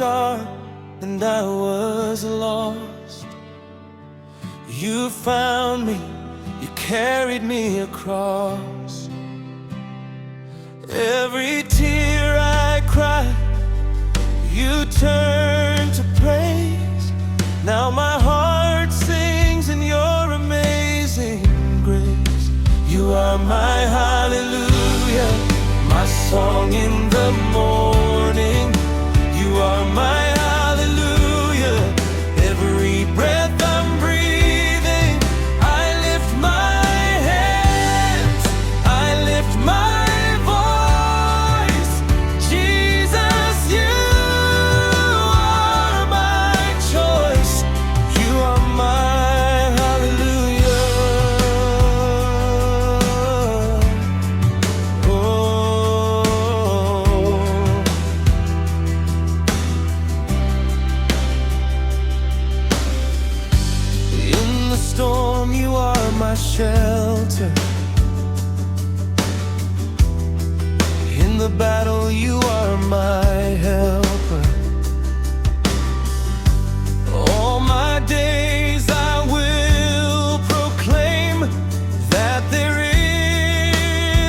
dark and I was lost, you found me, you carried me across. Every tear I cried, you turned to praise. Now my heart sings in your amazing grace. You are my hallelujah, my song in the morning. You are my hallelujah, every breath I'm breathing. I lift my hands, I lift my voice. Jesus, you are my choice. You are my hallelujah. In the storm, you are my shelter. In the battle, you are my helper. All my days I will proclaim that there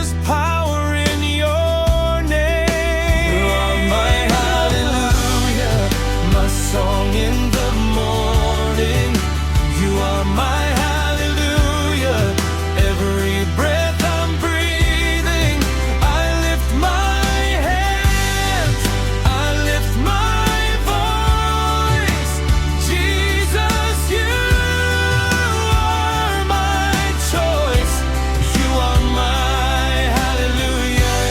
is power in your name. You are my hallelujah, my song in the morning. You are my hallelujah, every breath I'm breathing. I lift my hands, I lift my voice. Jesus, you are my choice. You are my hallelujah.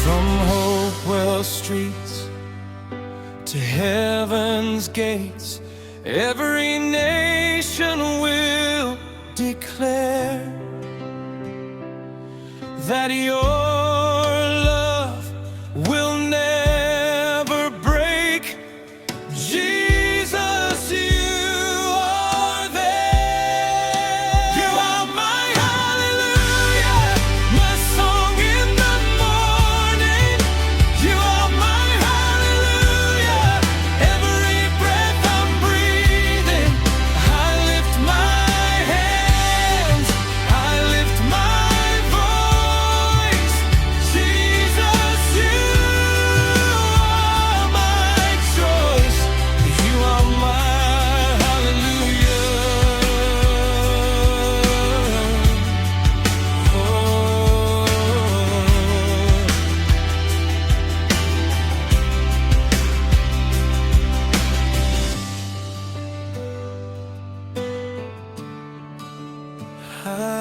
From Hopewell streets to heaven's gates, every nation will declare that your love will never break. Jesus, you are there. You are my hallelujah, my song in the morning. You are my hallelujah, every breath I'm breathing. I lift my hands, I lift my voice. Jesus, you are my choice. You are my hallelujah. Oh.